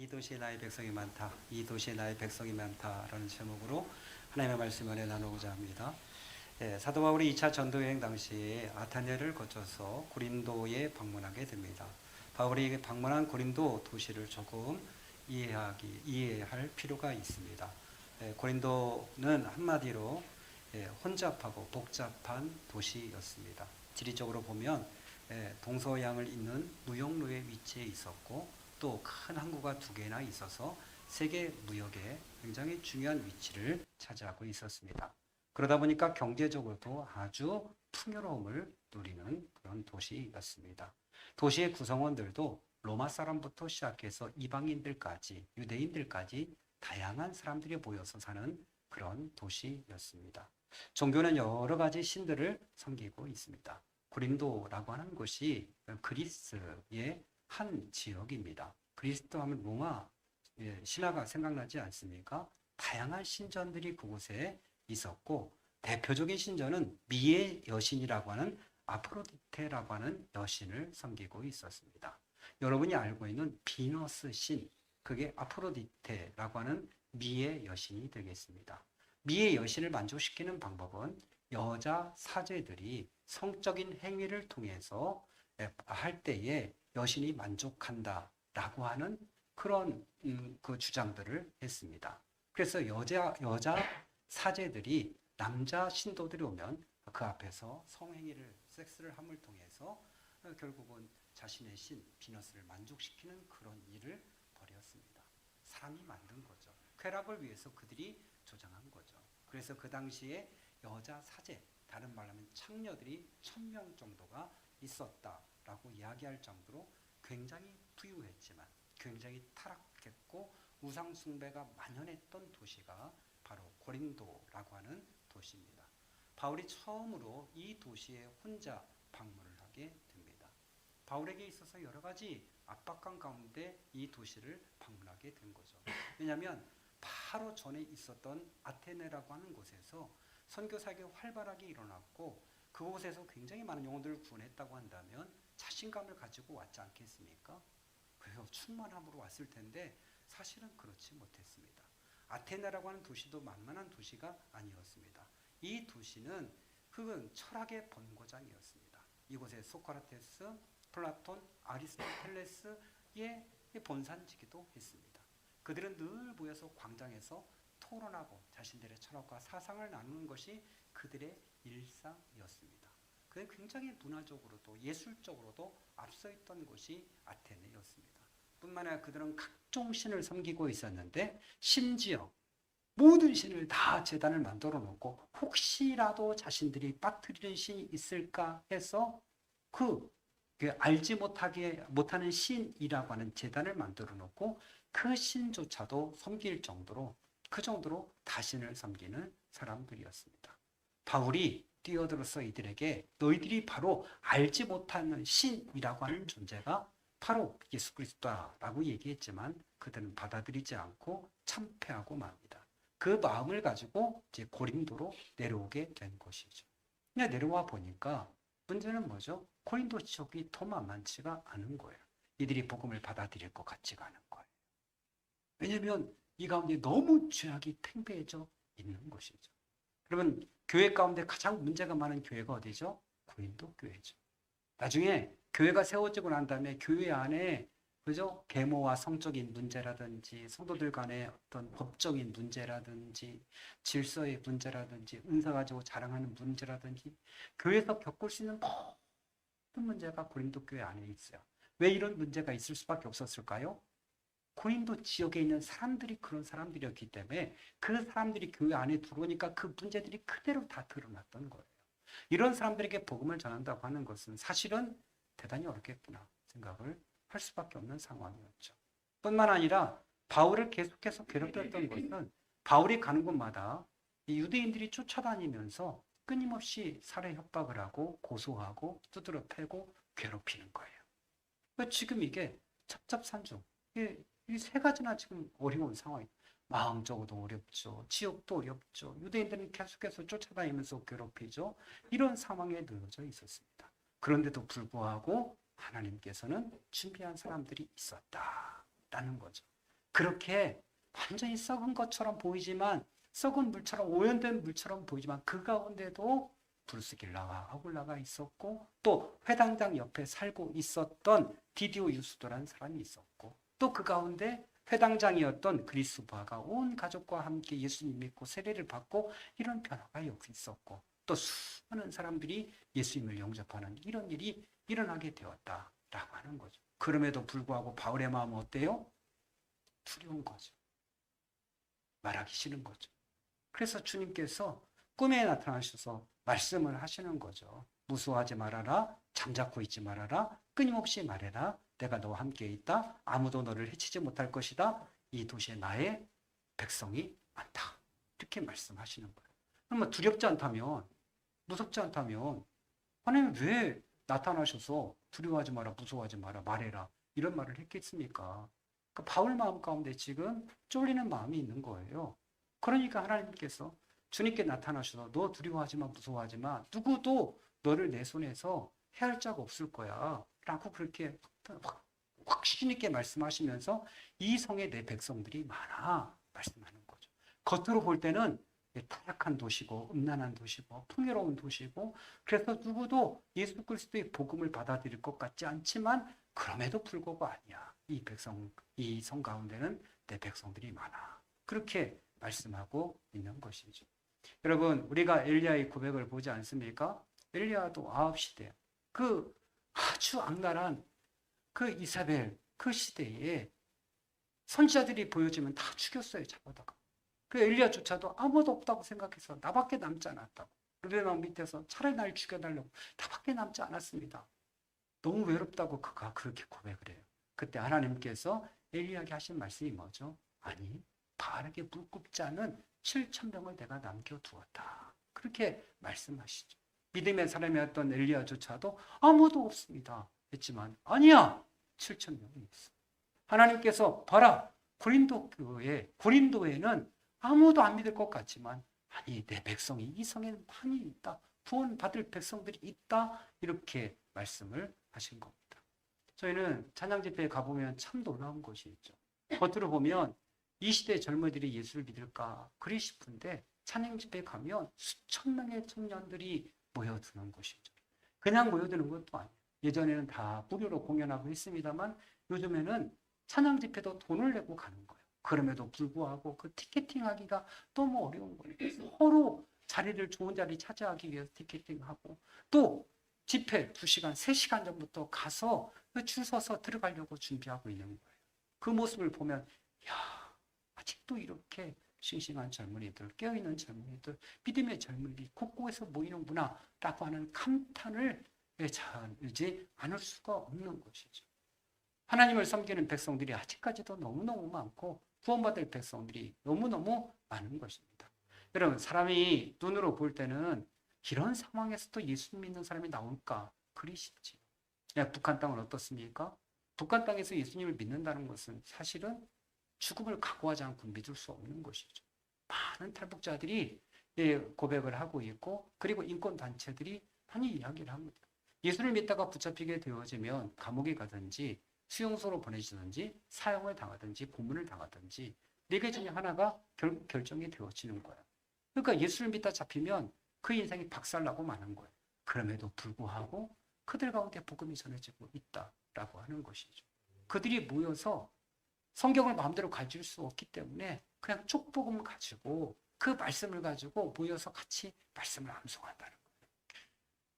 이 도시에 나의 백성이 많다. 이 도시에 나의 백성이 많다라는 제목으로 하나님의 말씀을 나누고자 합니다. 사도 바울이 2차 전도 여행 당시에 아테네를 거쳐서 고린도에 방문하게 됩니다. 바울이 방문한 고린도 도시를 조금 이해할 필요가 있습니다. 고린도는 한마디로 혼잡하고 복잡한 도시였습니다. 지리적으로 보면 동서양을 잇는 무역로의 위치에 있었고 또 큰 항구가 두 개나 있어서 세계 무역에 굉장히 중요한 위치를 차지하고 있었습니다. 그러다 보니까 경제적으로도 아주 풍요로움을 누리는 그런 도시였습니다. 도시의 구성원들도 로마 사람부터 시작해서 이방인들까지 유대인들까지 다양한 사람들이 모여서 사는 그런 도시였습니다. 종교는 여러 가지 신들을 섬기고 있습니다. 고린도라고 하는 곳이 그리스의 한 지역입니다. 그리스도 하면 로마 신화가 생각나지 않습니까? 다양한 신전들이 그곳에 있었고 대표적인 신전은 미의 여신이라고 하는 아프로디테라고 하는 여신을 섬기고 있었습니다. 여러분이 알고 있는 비너스 신, 그게 아프로디테라고 하는 미의 여신이 되겠습니다. 미의 여신을 만족시키는 방법은 여자 사제들이 성적인 행위를 통해서 할 때에 여신이 만족한다라고 하는 그런 그 주장들을 했습니다. 그래서 여자 사제들이 남자 신도들이 오면 그 앞에서 성행위를 섹스를 함을 통해서 결국은 자신의 신 비너스를 만족시키는 그런 일을 벌였습니다. 사람이 만든 거죠. 쾌락을 위해서 그들이 조장한 거죠. 그래서 그 당시에 여자 사제, 다른 말로 하면 창녀들이 1000명 정도가 있었다라고 이야기할 정도로 굉장히 부유했지만 굉장히 타락했고 우상 숭배가 만연했던 도시가 바로 고린도라고 하는 도시입니다. 바울이 처음으로 이 도시에 혼자 방문을 하게 됩니다. 바울에게 있어서 여러 가지 압박감 가운데 이 도시를 방문하게 된 거죠. 왜냐하면 바로 전에 있었던 아테네라고 하는 곳에서 선교 사역이 활발하게 일어났고 그곳에서 굉장히 많은 영혼들을 구원했다고 한다면 자신감을 가지고 왔지 않겠습니까? 그래서 충만함으로 왔을 텐데 사실은 그렇지 못했습니다. 아테네라고 하는 도시도 만만한 도시가 아니었습니다. 이 도시는 흑은 철학의 본고장이었습니다. 이곳에 소크라테스, 플라톤, 아리스토텔레스의 본산지기도 했습니다. 그들은 늘 모여서 광장에서 토론하고 자신들의 철학과 사상을 나누는 것이 그들의 일상이었습니다. 그는 굉장히 문화적으로도 예술적으로도 앞서 있던 곳이 아테네였습니다. 뿐만 아니라 그들은 각종 신을 섬기고 있었는데 심지어 모든 신을 다 제단을 만들어 놓고 혹시라도 자신들이 빠뜨리는 신이 있을까 해서 그 알지 못하는 신이라고 하는 제단을 만들어 놓고 그 신조차도 섬길 정도로 그 정도로 다신을 섬기는 사람들이었습니다. 바울이 뛰어들어서 이들에게 너희들이 바로 알지 못하는 신이라고 하는 존재가 바로 예수 그리스도다라고 얘기했지만 그들은 받아들이지 않고 참패하고 맙니다. 그 마음을 가지고 이제 고린도로 내려오게 된 것이죠. 그냥 내려와 보니까 문제는 뭐죠? 고린도 지역이 더 만만치가 않은 거예요. 이들이 복음을 받아들일 것 같지가 않은 거예요. 왜냐하면 이 가운데 너무 죄악이 팽배해져 있는 것이죠. 그러면 교회 가운데 가장 문제가 많은 교회가 어디죠? 고린도 교회죠. 나중에 교회가 세워지고 난 다음에 교회 안에 그죠? 계모와 성적인 문제라든지 성도들 간의 어떤 법적인 문제라든지 질서의 문제라든지 은사 가지고 자랑하는 문제라든지 교회에서 겪을 수 있는 모든 문제가 고린도 교회 안에 있어요. 왜 이런 문제가 있을 수밖에 없었을까요? 고린도 지역에 있는 사람들이 그런 사람들이었기 때문에 그 사람들이 교회 안에 들어오니까 그 문제들이 그대로 다 드러났던 거예요. 이런 사람들에게 복음을 전한다고 하는 것은 사실은 대단히 어렵겠구나 생각을 할 수밖에 없는 상황이었죠. 뿐만 아니라 바울을 계속해서 괴롭혔던 것은 바울이 가는 곳마다 유대인들이 쫓아다니면서 끊임없이 살해 협박을 하고 고소하고 두드려 패고 괴롭히는 거예요. 지금 이게 첩첩산중 이 세 가지나 지금 어려운 상황이 마음적으로도 어렵죠. 지역도 어렵죠. 유대인들은 계속해서 쫓아다니면서 괴롭히죠. 이런 상황에 놓여져 있었습니다. 그런데도 불구하고 하나님께서는 준비한 사람들이 있었다라는 거죠. 그렇게 완전히 썩은 것처럼 보이지만, 썩은 물처럼, 오염된 물처럼 보이지만 그 가운데도 브루스길라와 아굴라가 있었고, 또 회당장 옆에 살고 있었던 디디오 유스도라는 사람이 있었고, 또 그 가운데 회당장이었던 그리스도아가 온 가족과 함께 예수님 믿고 세례를 받고 이런 변화가 여기 있었고, 또 수많은 사람들이 예수님을 영접하는 이런 일이 일어나게 되었다라고 하는 거죠. 그럼에도 불구하고 바울의 마음은 어때요? 두려운 거죠. 말하기 싫은 거죠. 그래서 주님께서 꿈에 나타나셔서 말씀을 하시는 거죠. 무서워하지 말아라. 잠자코 있지 말아라. 끊임없이 말해라. 내가 너와 함께 있다. 아무도 너를 해치지 못할 것이다. 이 도시에 나의 백성이 많다. 이렇게 말씀하시는 거예요. 그러면 두렵지 않다면, 무섭지 않다면 하나님 왜 나타나셔서 두려워하지 마라, 무서워하지 마라, 말해라 이런 말을 했겠습니까? 그러니까 바울 마음 가운데 지금 쫄리는 마음이 있는 거예요. 그러니까 하나님께서 주님께 나타나셔서 너 두려워하지 마, 무서워하지 마. 누구도 너를 내 손에서 해할 자가 없을 거야. 라고 그렇게 확신 있게 말씀하시면서 이 성에 내 백성들이 많아. 말씀하는 거죠. 겉으로 볼 때는 타락한 도시고 음란한 도시고 풍요로운 도시고 그래서 누구도 예수 그리스도의 복음을 받아들일 것 같지 않지만 그럼에도 불구하고 아니야. 이 성 가운데는 내 백성들이 많아. 그렇게 말씀하고 있는 것이죠. 여러분, 우리가 엘리야의 고백을 보지 않습니까? 엘리야도 아합 시대, 그 아주 악랄한 그 이사벨 그 시대에 선지자들이 보여지면 다 죽였어요, 잡아다가. 그 엘리야조차도 아무도 없다고 생각해서 나밖에 남지 않았다고. 르베망 밑에서 차라리 날 죽여달라고 나밖에 남지 않았습니다. 너무 외롭다고 그가 그렇게 고백을 해요. 그때 하나님께서 엘리야에게 하신 말씀이 뭐죠? 아니, 바알에게 물 굽지 않은 7,000명을 내가 남겨두었다. 그렇게 말씀하시죠. 믿음의 사람이었던 엘리야조차도 아무도 없습니다. 했지만 아니야, 7,000명이 있어. 하나님께서 봐라, 고린도에는 아무도 안 믿을 것 같지만 아니, 내 백성이 이 성에 많이 있다. 구원받을 백성들이 있다. 이렇게 말씀을 하신 겁니다. 저희는 찬양 집회에 가보면 참 놀라운 것이 있죠. 겉으로 보면 이 시대 젊은이들이 예수를 믿을까 그리 싶은데 찬양 집회에 가면 수천 명의 청년들이 모여드는 것이죠. 그냥 모여드는 것도 아니에요. 예전에는 다 무료로 공연하고 있습니다만 요즘에는 찬양 집회도 돈을 내고 가는 거예요. 그럼에도 불구하고 그 티켓팅하기가 너무 어려운 거예요. 서로 자리를 좋은 자리 차지하기 위해서 티켓팅하고 또 집회 2시간, 3시간 전부터 가서 줄 서서 들어가려고 준비하고 있는 거예요. 그 모습을 보면 야, 아직도 이렇게 싱싱한 젊은이들, 깨어있는 젊은이들, 믿음의 젊은이들이 곳곳에서 모이는구나 라고 하는 감탄을 자르지 않을 수가 없는 것이죠. 하나님을 섬기는 백성들이 아직까지도 너무너무 많고 구원받을 백성들이 너무너무 많은 것입니다. 여러분, 사람이 눈으로 볼 때는 이런 상황에서도 예수 믿는 사람이 나올까? 그리 쉽지. 북한 땅은 어떻습니까? 북한 땅에서 예수님을 믿는다는 것은 사실은 죽음을 각오하지 않고 믿을 수 없는 것이죠. 많은 탈북자들이 고백을 하고 있고 그리고 인권단체들이 많이 이야기를 합니다. 예수를 믿다가 붙잡히게 되어지면 감옥에 가든지 수용소로 보내지든지 사형을 당하든지 고문을 당하든지 4개 중에 하나가 결정이 되어지는 거예요. 그러니까 예수를 믿다 잡히면 그 인생이 박살나고 마는 거예요. 그럼에도 불구하고 그들 가운데 복음이 전해지고 있다라고 하는 것이죠. 그들이 모여서 성경을 마음대로 가질 수 없기 때문에 그냥 쪽복음 가지고 그 말씀을 가지고 모여서 같이 말씀을 암송한다는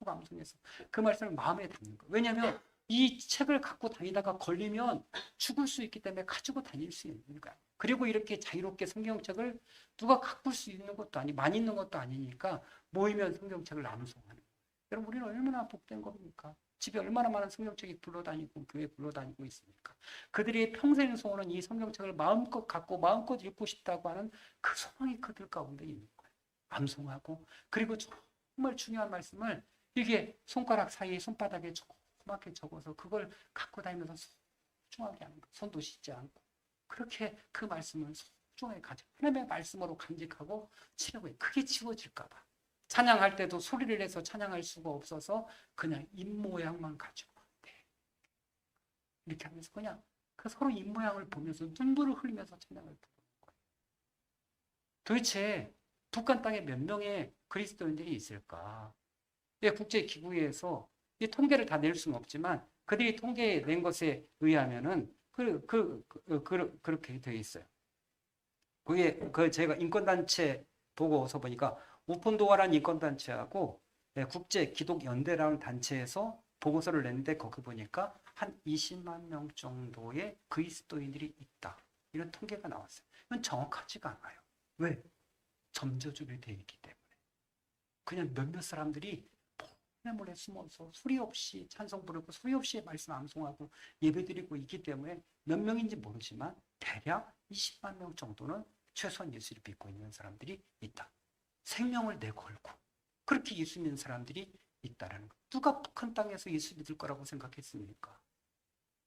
거예요. 암송해서 그 말씀을 마음에 담는 거예요. 왜냐하면 이 책을 갖고 다니다가 걸리면 죽을 수 있기 때문에 가지고 다닐 수 있는 거야. 그리고 이렇게 자유롭게 성경책을 누가 갖고 수 있는 것도 아니, 많이 있는 것도 아니니까 모이면 성경책을 암송하는 거예요. 여러분, 우리는 얼마나 복된 겁니까? 집에 얼마나 많은 성경책이 굴러다니고 교회에 굴러다니고 있습니까? 그들의 평생 소원은 이 성경책을 마음껏 갖고 마음껏 읽고 싶다고 하는 그 소망이 그들 가운데 있는 거예요. 암송하고 그리고 정말 중요한 말씀을 이게 손가락 사이에 손바닥에 조그맣게 적어서 그걸 갖고 다니면서 소중하게 하는 거예요. 손도 씻지 않고 그렇게 그 말씀을 소중하게 가지고 하나님의 말씀으로 간직하고 치려고 해요. 그게 지워질까 봐. 찬양할 때도 소리를 내서 찬양할 수가 없어서 그냥 입 모양만 가지고 이렇게 하면서 그냥 그 서로 입모양을 보면서 눈물을 흘리면서 찬양을 부르는 거예요. 도대체 북한 땅에 몇 명의 그리스도인들이 있을까? 국제기구에서 이 통계를 다 낼 수는 없지만 그들이 통계에 낸 것에 의하면은 그렇게 되어 있어요. 그게 제가 인권단체 보고서 보니까 오픈도어라는 인권단체하고 국제기독연대라는 단체에서 보고서를 냈는데 거기 보니까 한 20만 명 정도의 그리스도인들이 있다. 이런 통계가 나왔어요. 이건 정확하지가 않아요. 왜? 점저주를 되어 있기 때문에. 그냥 몇몇 사람들이 몰래 숨어서 소리 없이 찬송 부르고 소리 없이 말씀 암송하고 예배드리고 있기 때문에 몇 명인지 모르지만 대략 20만 명 정도는 최소한 예수를 믿고 있는 사람들이 있다. 생명을 내걸고 그렇게 예수 믿는 사람들이 있다라는 거. 누가 북한 땅에서 예수 믿을 거라고 생각했습니까?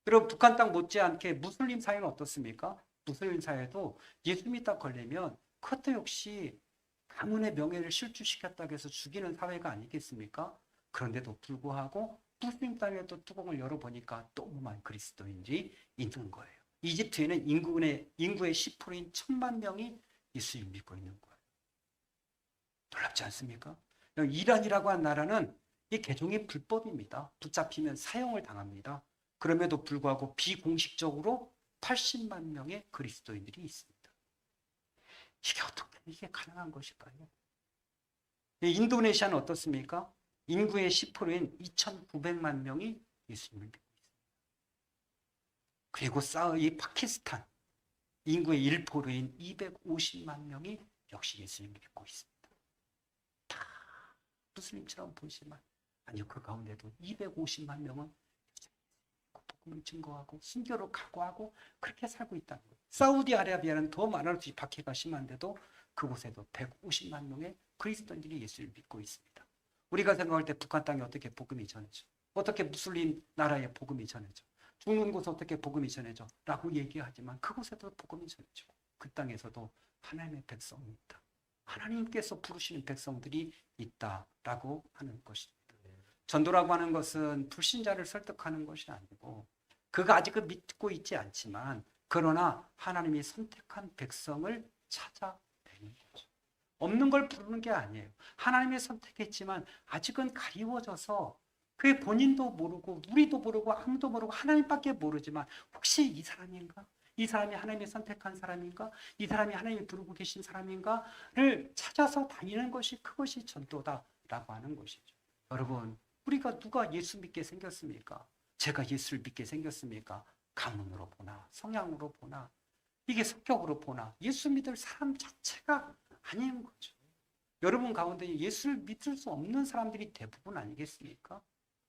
여러분 북한 땅 못지않게 무슬림 사회는 어떻습니까? 무슬림 사회도 예수 믿다 걸리면 그것도 역시 가문의 명예를 실추시켰다고 해서 죽이는 사회가 아니겠습니까? 그런데도 불구하고 무슬림 땅에 또 뚜껑을 열어보니까 너무 많은 그리스도인들이 있는 거예요. 이집트에는 인구의 10%인 1,000만 명이 예수를 믿고 있는 거예요. 놀랍지 않습니까? 이란이라고 한 나라는 이 개종이 불법입니다. 붙잡히면 사형을 당합니다. 그럼에도 불구하고 비공식적으로 80만 명의 그리스도인들이 있습니다. 이게 어떻게 이게 가능한 것일까요? 인도네시아는 어떻습니까? 인구의 10%인 2,900만 명이 예수님을 믿고 있습니다. 그리고 이 파키스탄 인구의 1%인 250만 명이 역시 예수님을 믿고 있습니다. 다 무슬림처럼 보이지만 아니요, 그 가운데도 250만 명은 복음을 증거하고 순교로 각오하고 그렇게 살고 있다는 거예요. 사우디아라비아는 더 많을지 박해가 심한데도 그곳에도 150만 명의 그리스도인들이 예수를 믿고 있습니다. 우리가 생각할 때 북한 땅에 어떻게 복음이 전해져? 어떻게 무슬림 나라에 복음이 전해져? 죽는 곳에 어떻게 복음이 전해져? 라고 얘기하지만 그곳에도 복음이 전해지고 그 땅에서도 하나님의 백성이 있다. 하나님께서 부르시는 백성들이 있다라고 하는 것입니다. 전도라고 하는 것은 불신자를 설득하는 것이 아니고 그가 아직은 믿고 있지 않지만 그러나 하나님이 선택한 백성을 찾아내는 거죠. 없는 걸 부르는 게 아니에요. 하나님이 선택했지만 아직은 가리워져서 그게 본인도 모르고 우리도 모르고 아무도 모르고 하나님밖에 모르지만 혹시 이 사람인가? 이 사람이 하나님이 선택한 사람인가? 이 사람이 하나님이 부르고 계신 사람인가를 찾아서 다니는 것이 그것이 전도다라고 하는 것이죠. 여러분 우리가 누가 예수 믿게 생겼습니까? 제가 예수를 믿게 생겼습니까? 가문으로 보나 성향으로 보나 이게 성격으로 보나 예수 믿을 사람 자체가 아닌 거죠. 여러분 가운데 예수를 믿을 수 없는 사람들이 대부분 아니겠습니까?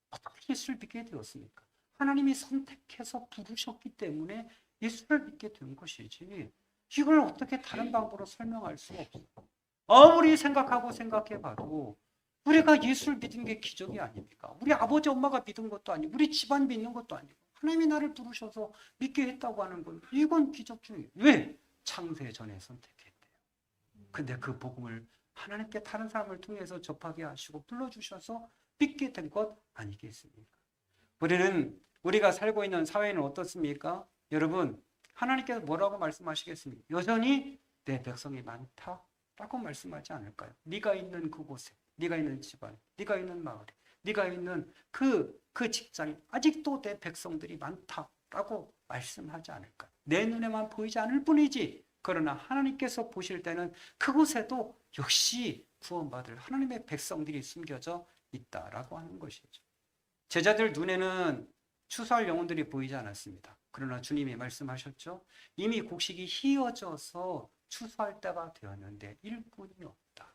어떻게 예수를 믿게 되었습니까? 하나님이 선택해서 부르셨기 때문에 예수를 믿게 된 것이지 이걸 어떻게 다른 방법으로 설명할 수가 없어요. 아무리 생각하고 생각해봐도 우리가 예수를 믿은 게 기적이 아닙니까? 우리 아버지 엄마가 믿은 것도 아니고 우리 집안 믿는 것도 아니고 하나님이 나를 부르셔서 믿게 했다고 하는 건 이건 기적주의. 왜? 창세 전에 선택했대요. 근데 그 복음을 하나님께 다른 사람을 통해서 접하게 하시고 불러주셔서 믿게 된 것 아니겠습니까? 우리가 살고 있는 사회는 어떻습니까? 여러분 하나님께서 뭐라고 말씀하시겠습니까? 여전히 내 백성이 많다라고 말씀하지 않을까요? 네가 있는 그곳에 네가 있는 집안, 네가 있는 마을에, 네가 있는 그 직장에 아직도 내 백성들이 많다라고 말씀하지 않을까? 내 눈에만 보이지 않을 뿐이지. 그러나 하나님께서 보실 때는 그곳에도 역시 구원받을 하나님의 백성들이 숨겨져 있다라고 하는 것이죠. 제자들 눈에는 추수할 영혼들이 보이지 않았습니다. 그러나 주님이 말씀하셨죠. 이미 곡식이 휘어져서 추수할 때가 되었는데 일꾼이 없다.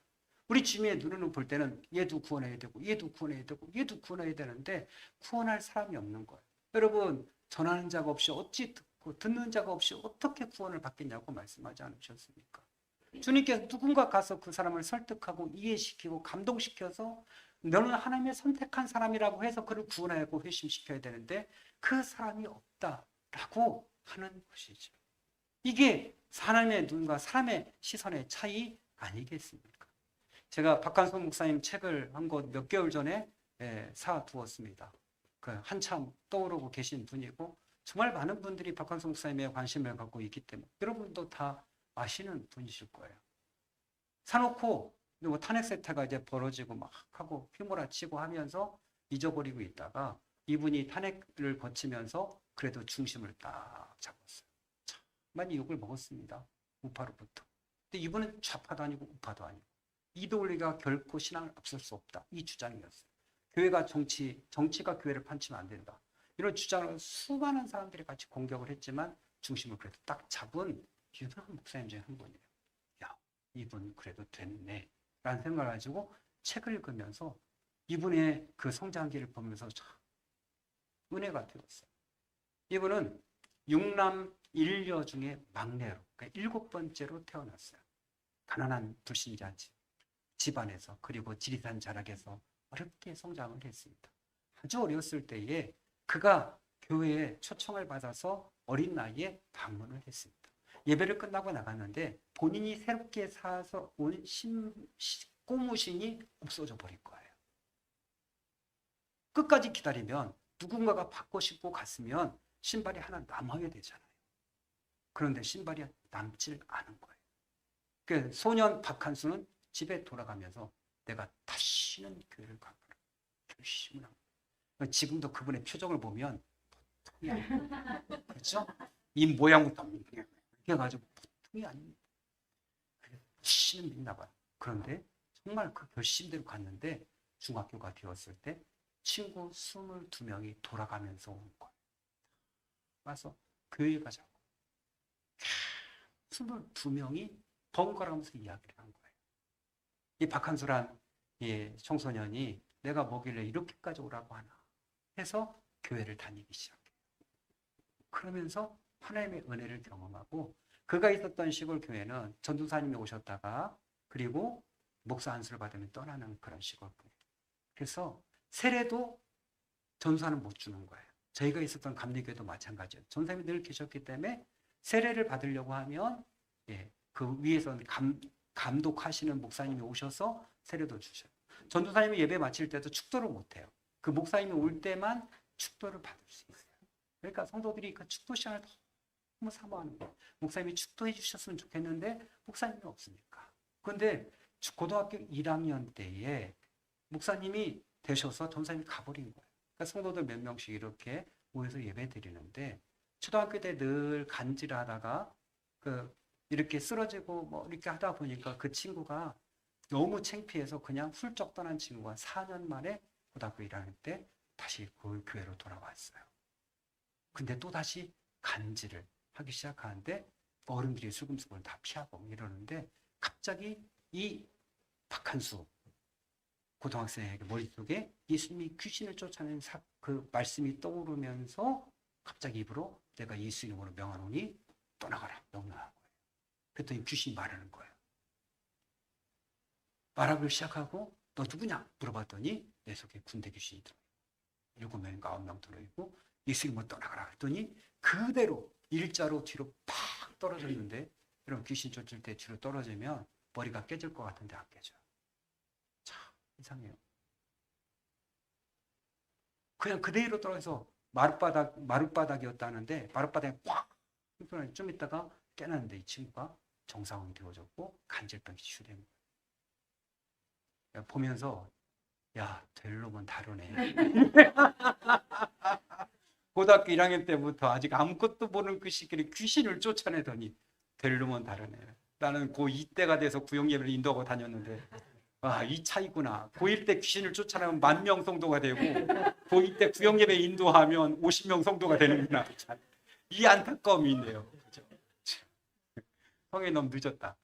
우리 주님의 눈으로 볼 때는 얘도 구원해야 되고 얘도 구원해야 되고 얘도 구원해야 되는데 구원할 사람이 없는 거예요. 여러분 전하는 자가 없이 어찌 듣고 듣는 자가 없이 어떻게 구원을 받겠냐고 말씀하지 않으셨습니까? 주님께서 누군가 가서 그 사람을 설득하고 이해시키고 감동시켜서 너는 하나님의 선택한 사람이라고 해서 그를 구원하고 회심시켜야 되는데 그 사람이 없다라고 하는 것이죠. 이게 하나님의 눈과 사람의 시선의 차이 아니겠습니까? 제가 박한선 목사님 책을 한 것 몇 개월 전에 사두었습니다. 한참 떠오르고 계신 분이고 정말 많은 분들이 박한수 목사님에 관심을 갖고 있기 때문에 여러분도 다 아시는 분이실 거예요. 사놓고 뭐 탄핵 사태가 이제 벌어지고 막 하고 휘몰아치고 하면서 잊어버리고 있다가 이분이 탄핵을 거치면서 그래도 중심을 딱 잡았어요. 참 많이 욕을 먹었습니다. 우파로부터. 근데 이분은 좌파도 아니고 우파도 아니고 이도올리가 결코 신앙을 앞설 수 없다. 이 주장이었어요. 교회가 정치가 교회를 판치면 안 된다. 이런 주장을 수많은 사람들이 같이 공격을 했지만 중심을 그래도 딱 잡은 유명한 목사님 중에 한 분이에요. 야, 이분 그래도 됐네. 라는 생각을 가지고 책을 읽으면서 이분의 그 성장기를 보면서 참 은혜가 되었어요. 이분은 6남 1녀 중에 막내로, 그러니까 7번째로 태어났어요. 가난한 불신자 집안에서, 그리고 지리산 자락에서 어렵게 성장을 했습니다. 아주 어렸을 때에 그가 교회에 초청을 받아서 어린 나이에 방문을 했습니다. 예배를 끝나고 나갔는데 본인이 새롭게 사서 온 고무신이 없어져 버린 거예요. 끝까지 기다리면 누군가가 받고 싶고 갔으면 신발이 하나 남아야 되잖아요. 그런데 신발이 남질 않은 거예요. 그 소년 박한수는 집에 돌아가면서 내가 다시는 교회를 가거라 결심을 합니다. 지금도 그분의 표정을 보면 보통이 아닙니다. 그렇죠? 이 모양부터 이렇게 해가지고 보통이 아닙니다. 다시는 믿나 봐요. 그런데 정말 그 결심대로 갔는데 중학교가 되었을 때 친구 22명이 돌아가면서 온 거예요. 와서 교회 가자고. 22명이 번갈아가면서 이야기를 한 거예요. 이 박한수란 청소년이 내가 뭐길래 이렇게까지 오라고 하나 해서 교회를 다니기 시작해요. 그러면서 하나님의 은혜를 경험하고 그가 있었던 시골 교회는 전도사님이 오셨다가 그리고 목사 안수를 받으면 떠나는 그런 시골 교회. 그래서 세례도 전도사는 못 주는 거예요. 저희가 있었던 감리교회도 마찬가지예요. 전도사님이 늘 계셨기 때문에 세례를 받으려고 하면 그 위에서 감독하시는 목사님이 오셔서 세례도 주셔요. 전도사님이 예배 마칠 때도 축도를 못해요. 그 목사님이 올 때만 축도를 받을 수 있어요. 그러니까 성도들이 그 축도 시간을 너무 사모하는 거예요. 목사님이 축도해 주셨으면 좋겠는데 목사님이 없으니까. 그런데 고등학교 1학년 때에 목사님이 되셔서 전도사님이 가버린 거예요. 그러니까 성도들 몇 명씩 이렇게 모여서 예배 드리는데 초등학교 때 늘 간질하다가 이렇게 쓰러지고 뭐 이렇게 하다 보니까 그 친구가 너무 창피해서 그냥 훌쩍 떠난 친구가 4년 만에 고등학교 1학년 때 다시 그 교회로 돌아왔어요. 근데 또 다시 간질을 하기 시작하는데 어른들이 슬금슬금 다 피하고 이러는데 갑자기 이 박한수 고등학생에게 머릿속에 예수님이 귀신을 쫓아내는 그 말씀이 떠오르면서 갑자기 입으로 내가 예수 이름으로 명하노니 떠나가라 명령한 거예요. 그랬더니 귀신이 말하는 거예요. 말하기 시작하고 너 누구냐 물어봤더니 내 속에 군대 귀신이 들어요. 7명인가 9명 들어있고 예수 이름으로 떠나가라 했더니 그대로 일자로 뒤로 팍 떨어졌는데 여러분 귀신 쫓을 때 뒤로 떨어지면 머리가 깨질 것 같은데 안 깨져요. 참 이상해요. 그냥 그대로 떨어져서 마룻바닥이었다는데 마룻바닥에 꽉 좀 있다가 깨났는데 이 친구가 정상이 되어졌고 간질병이 치유된 거예요. 보면서 야 될 놈은 다르네. 고등학교 1학년 때부터 아직 아무것도 모르는 그 시기를 귀신을 쫓아내더니 될 놈은 다르네. 나는 고2 때가 돼서 구역예배를 인도하고 다녔는데 이 차이구나. 고1 때 귀신을 쫓아내면 10,000명 성도가 되고 고2 때 구역예배 인도하면 50명 성도가 되는구나. 이 안타까움이 있네요. 성이 너무 늦었다.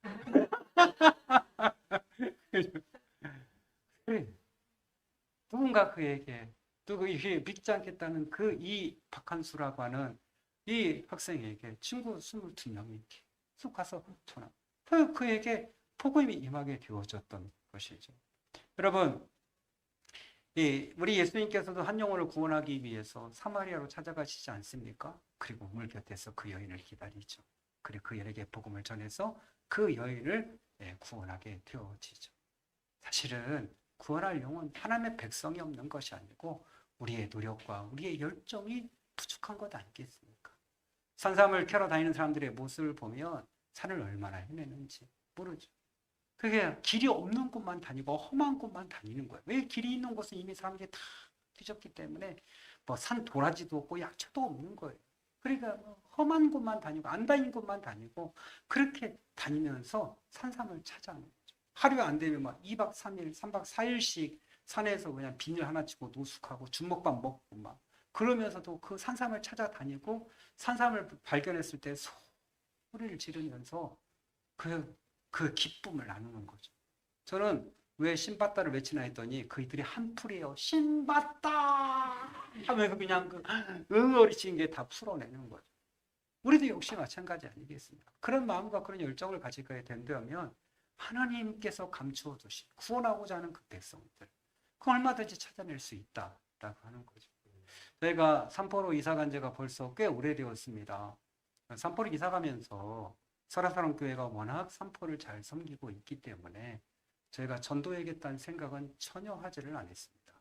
누군가 그에게 또 믿지 않겠다는 이 박한수라고 하는 이 학생에게 친구 22명이 쑥 가서 전화. 그에게 복음이 임하게 되어졌던 것이죠. 여러분, 우리 예수님께서도 한 영혼을 구원하기 위해서 사마리아로 찾아가시지 않습니까? 그리고 물 곁에서 그 여인을 기다리죠. 그리고 그 여인에게 복음을 전해서 그 여인을 구원하게 되어지죠. 사실은 구원할 영혼 하나님의 백성이 없는 것이 아니고 우리의 노력과 우리의 열정이 부족한 것 아니겠습니까? 산삼을 캐러 다니는 사람들의 모습을 보면 산을 얼마나 헤매는지 모르죠. 그게 길이 없는 곳만 다니고 험한 곳만 다니는 거예요. 왜 길이 있는 곳은 이미 사람들이 다 뒤졌기 때문에 뭐 산 도라지도 없고 약초도 없는 거예요. 그러니까 뭐 험한 곳만 다니고 안 다닌 곳만 다니고 그렇게 다니면서 산삼을 찾아내는 거죠. 하루에 안 되면 막 2박 3일, 3박 4일씩 산에서 그냥 비닐 하나 치고 노숙하고 주먹밥 먹고 막 그러면서도 그 산삼을 찾아다니고 산삼을 발견했을 때 소리를 지르면서 그 기쁨을 나누는 거죠. 저는 왜 신받다를 외치나 했더니 그들이 한풀이에요. 신받다 하면서 그냥 그 응어리치는 게 다 풀어내는 거죠. 우리도 역시 마찬가지 아니겠습니까? 그런 마음과 그런 열정을 가지게 된다면 하나님께서 감추어 두신 구원하고자 하는 그 백성들 그 얼마든지 찾아낼 수 있다라고 하는 거죠. 저희가 삼포로 이사 간 지가 벌써 꽤 오래되었습니다. 삼포로 이사 가면서 설화사랑교회가 워낙 삼포를 잘 섬기고 있기 때문에 저희가 전도해야겠다는 생각은 전혀 하지를 않았습니다.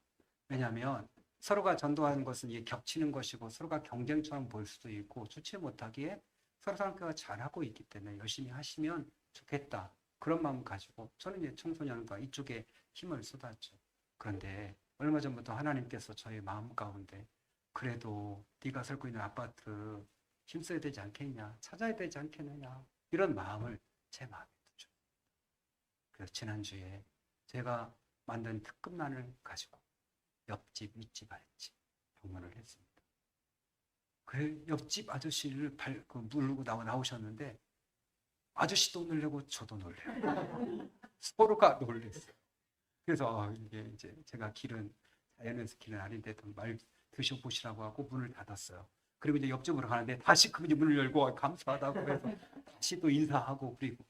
왜냐하면 서로가 전도하는 것은 이게 겹치는 것이고 서로가 경쟁처럼 보일 수도 있고 좋지 못하기에 설화사랑교회가 잘하고 있기 때문에 열심히 하시면 좋겠다. 그런 마음 가지고 저는 이제 청소년과 이쪽에 힘을 쏟았죠. 그런데 얼마 전부터 하나님께서 저희 마음 가운데 그래도 네가 살고 있는 아파트 힘써야 되지 않겠냐, 찾아야 되지 않겠느냐 이런 마음을 제 마음에 두죠. 그래서 지난주에 제가 만든 특급란을 가지고 옆집, 윗집, 아랫집 방문을 했습니다. 그 옆집 아저씨를 물고 나오셨는데 아저씨도 놀래고 저도 놀래고 서로가 놀랬어요. 그래서 이게 이제 제가 자연에서 길은 아닌데도 말 드셔보시라고 하고 문을 닫았어요. 그리고 이제 옆집으로 가는데 다시 그 문을 열고 감사하다고 해서 다시 또 인사하고 그리고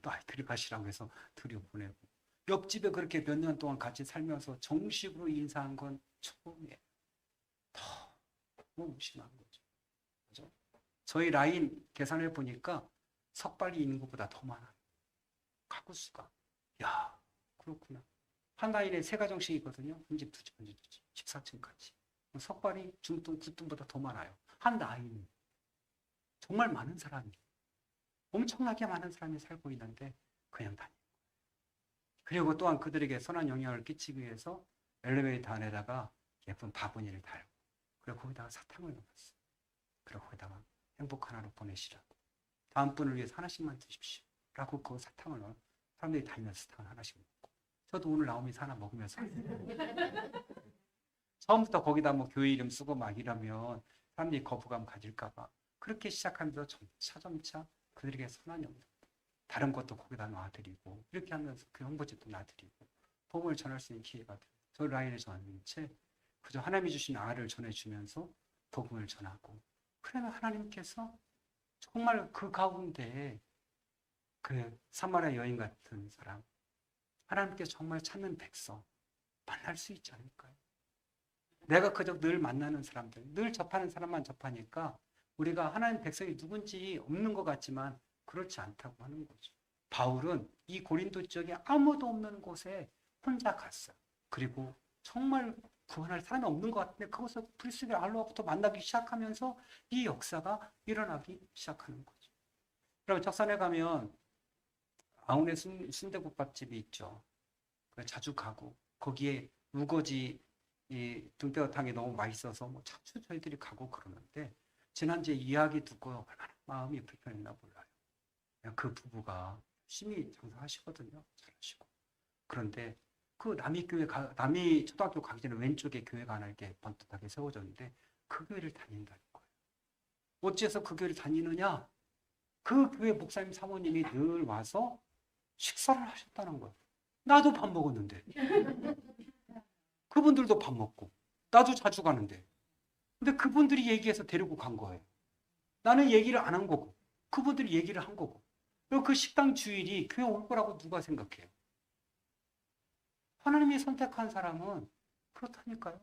또 들어가시라고 해서 들여보내고 옆집에 그렇게 몇 년 동안 같이 살면서 정식으로 인사한 건 처음이에요. 너무 심한 거죠. 그죠? 저희 라인 계산해 보니까 석발리 인구보다 더 많아요. 가구수가. 야, 그렇구나. 한 라인에 3가정씩이거든요. 한 집, 두 집, 한 집, 두 집. 14층까지. 석발이 중등, 구등보다 더 많아요. 한 라인. 정말 많은 사람이. 엄청나게 많은 사람이 살고 있는데 그냥 다니는 거예요. 그리고 또한 그들에게 선한 영향을 끼치기 위해서 엘리베이터 안에다가 예쁜 바구니를 달고 그리고 거기다가 사탕을 넣었어요. 그리고 거기다가 행복 하나로 보내시라고. 다음 분을 위해서 하나씩만 드십시오. 라고 그 사탕을 넣어 사람들이 다니면서 사탕을 하나씩 먹고 저도 오늘 나오면서 하나 먹으면서 처음부터 거기다 뭐 교회 이름 쓰고 막 이러면 사람들이 거부감 가질까봐 그렇게 시작하면서 점차 그들에게 선한 영향 다른 것도 거기다 놔드리고 이렇게 하면서 그 홍보집도 놔드리고 복음을 전할 수 있는 기회가 돼요. 저 라인에 저는 채 그저 하나님이 주신 알을 전해주면서 복음을 전하고 그러면 하나님께서 정말 그 가운데 그 사마리아 여인 같은 사람 하나님께서 정말 찾는 백성 만날 수 있지 않을까요? 내가 그저 늘 만나는 사람들 늘 접하는 사람만 접하니까 우리가 하나님 백성이 누군지 없는 것 같지만 그렇지 않다고 하는 거죠. 바울은 이 고린도 지역에 아무도 없는 곳에 혼자 갔어요. 그리고 정말 구원할 사람이 없는 것 같은데 그곳에서 프리스길 알로하부터 만나기 시작하면서 이 역사가 일어나기 시작하는 거죠. 그럼 적산에 가면 아운의 순대국밥집이 있죠. 자주 가고 거기에 우거지 이 등뼈탕이 너무 맛있어서 뭐 자주 저희들이 가고 그러는데 지난주에 이야기 듣고 얼마나 마음이 불편했나 몰라요. 그 부부가 열심히 장사하시거든요. 잘하시고. 그런데 그 남이 초등학교 가기 전에 왼쪽에 교회가 하나 이렇게 번듯하게 세워졌는데 그 교회를 다닌다는 거예요. 어째서 그 교회를 다니느냐? 그 교회 목사님 사모님이 늘 와서 식사를 하셨다는 거예요. 나도 밥 먹었는데. 그분들도 밥 먹고. 나도 자주 가는데. 근데 그분들이 얘기해서 데리고 간 거예요. 나는 얘기를 안 한 거고. 그분들이 얘기를 한 거고. 그리고 그 식당 주일이 교회 올 거라고 누가 생각해요? 하나님이 선택한 사람은 그렇다니까요.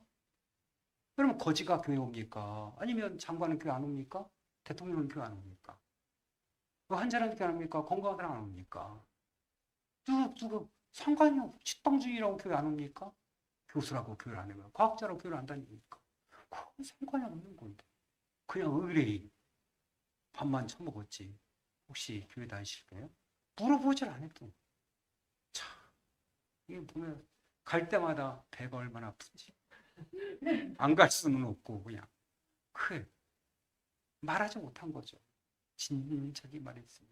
그러면 거지가 교회 옵니까? 아니면 장관은 교회 안 옵니까? 대통령은 교회 안 옵니까? 환자는 교회 안 옵니까? 건강한 사람 안 옵니까? 누구 상관이 식당주의라고 교회 안 옵니까? 교수라고 교회를 안 해요. 과학자라고 교회를 안 다닙니까? 그건 상관이 없는 건데. 그냥 의뢰인. 밥만 처먹었지. 혹시 교회 다니실까요? 물어보질 않았던. 참, 이게 보면 갈 때마다 배가 얼마나 아픈지. 안 갈 수는 없고 그냥 그래 말하지 못한 거죠. 진작에 말했으면.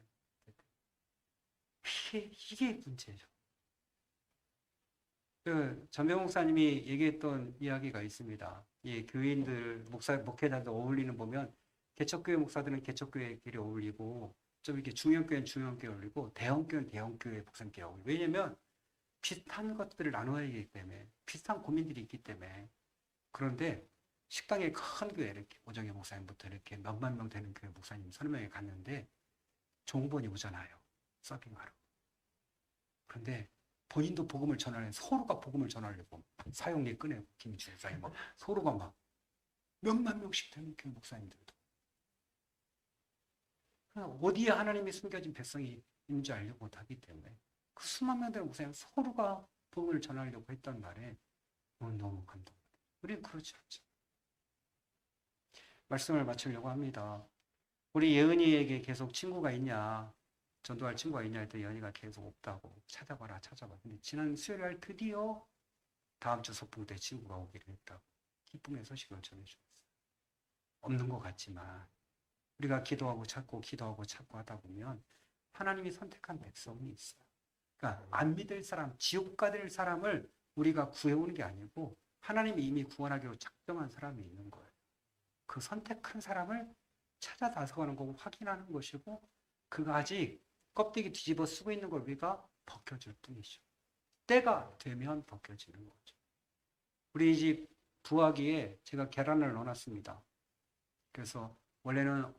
이게 문제죠. 그 전병 목사님이 얘기했던 이야기가 있습니다. 이 교인들 목회자들 어울리는 보면 개척교회 목사들은 개척교회끼리 어울리고 좀 이렇게 중형교회는 중형교회 어울리고 대형교회는 대형교회 목사님끼리 어울리고 왜냐면 비슷한 것들을 나눠야 하기 때문에 비슷한 고민들이 있기 때문에 그런데 식당에 큰 교회 이렇게 오정희 목사님부터 이렇게 몇만 명 되는 교회 목사님 30명이 갔는데 종번이 오잖아요. 서빙하러. 그런데 본인도 복음을 전하려고 서로가 복음을 전하려고 사용리 꺼내고 김주 목사님 서로가 막 몇만 명씩 되는 교회 목사님들도 어디에 하나님이 숨겨진 백성이 있는 줄 알려고 못하기 때문에 그 수만 명 되는 목사님 서로가 복음을 전하려고 했던 말에 너무 감동받아요. 우리는 그렇지 않죠. 말씀을 마치려고 합니다. 우리 예은이에게 계속 친구가 있냐 전도할 친구가 있냐 했더니 예은이가 계속 없다고 찾아봐라 근데 지난 수요일 날 드디어 다음 주 소풍 때 친구가 오기로 했다고 기쁨의 소식을 전해주었어요. 없는 것 같지만 우리가 기도하고 찾고 하다 보면 하나님이 선택한 백성이 있어요. 그러니까 안 믿을 사람, 지옥 가될 사람을 우리가 구해오는 게 아니고 하나님이 이미 구원하기로 작정한 사람이 있는 거예요. 그 선택한 사람을 찾아 나서가는 거고 확인하는 것이고 그가 아직 껍데기 뒤집어 쓰고 있는 걸 우리가 벗겨줄 뿐이죠. 때가 되면 벗겨지는 거죠. 우리 집 부화기에 제가 계란을 넣어놨습니다. 그래서 원래는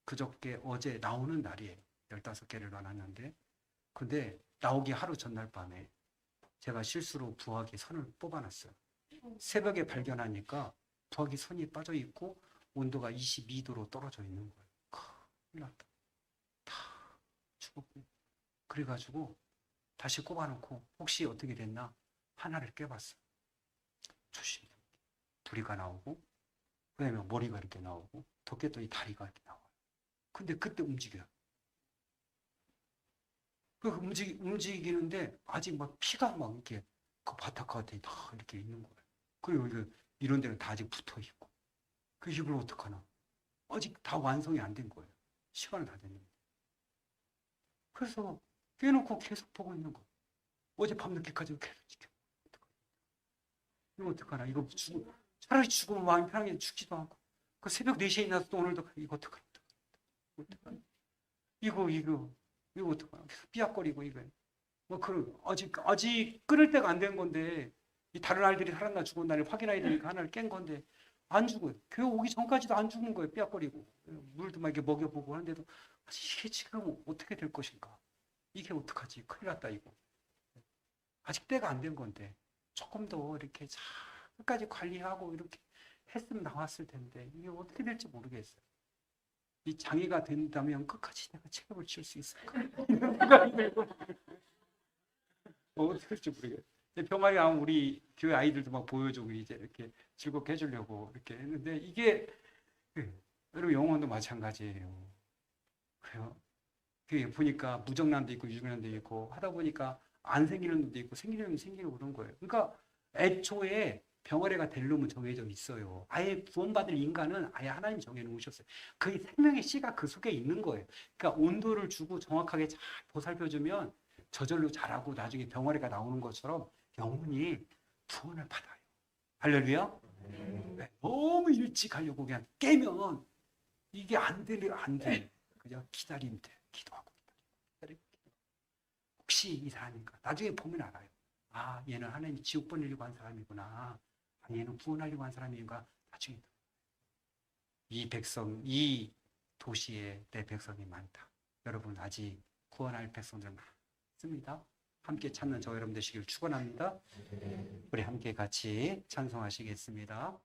그저께 어제 나오는 날이에요. 15개를 넣어놨는데 근데 나오기 하루 전날 밤에 제가 실수로 부화기 선을 뽑아놨어요. 새벽에 발견하니까 부화기 선이 빠져 있고 온도가 22도로 떨어져 있는 거예요. 큰일 났다. 다 죽었고. 그래가지고 다시 꼽아놓고 혹시 어떻게 됐나 하나를 깨봤어요. 조심히. 부리가 나오고 그다음에 머리가 이렇게 나오고 더 깼더니 다리가 이렇게 나와요. 근데 그때 움직여요. 움직이는데 아직 막 피가 막 이렇게 그 바닥까지 다 이렇게 있는 거예요. 그리고 이런 데는 다 아직 붙어 있고. 그 이걸 어떡하나? 아직 다 완성이 안 된 거예요. 시간은 다 됐는데. 그래서 깨놓고 계속 보고 있는 거예요. 어제 밤늦게까지 계속 지켜. 이거 어떡하나? 차라리 죽으면 마음이 편하게 죽지도 않고. 그 새벽 4시에 일어나서 또 오늘도 이거 어떡하나? 이거 어떡하나? 계속 삐약거리고 이거. 뭐 아직 끊을 때가 안 된 건데 이 다른 아이들이 살았나 죽었나를 확인해야 되니까 하나를 깬 건데 안 죽어요. 교회 오기 전까지도 안 죽는 거예요. 삐약거리고 물도 막 이렇게 먹여보고 하는데도 이게 지금 어떻게 될 것인가? 이게 어떡하지? 큰일 났다 이거. 아직 때가 안 된 건데 조금 더 이렇게 잘 끝까지 관리하고 이렇게 했으면 나왔을 텐데 이게 어떻게 될지 모르겠어요. 이 장애가 된다면 끝까지 내가 책임을 질 수 있을까? 이런 생각이 들고 어떻게 될지 모르겠어요. 병아리 나오면 우리 교회 아이들도 막 보여주고 이제 이렇게 즐겁게 해주려고 이렇게 했는데 이게 여러분 영혼도 마찬가지예요. 그래요. 그 보니까 무정란도 있고 유정란도 있고 하다 보니까 안 생기는 놈도 있고 생기는 놈이 생기고 그런 거예요. 그러니까 애초에 병아리가 될 놈은 정해져 있어요. 아예 구원받을 인간은 아예 하나님 정해놓으셨어요. 그 생명의 씨가 그 속에 있는 거예요. 그러니까 온도를 주고 정확하게 잘 보살펴주면 저절로 자라고 나중에 병아리가 나오는 것처럼 영혼이 구원을 받아요. 할렐루야. 네. 너무 일찍 하려고 그냥 깨면 이게 안 돼. 그냥 기다리면 돼. 기도하고 기다리고. 혹시 이 사람인가? 나중에 보면 알아요. 아, 얘는 하나님 지옥 보내려고 한 사람이구나. 아, 얘는 구원하려고 한 사람인가? 나중에 이 도시에 내 백성이 많다. 여러분 아직 구원할 백성들 많습니다. 함께 찾는 저 여러분 되시길 축원합니다. 우리 함께 같이 찬송하시겠습니다.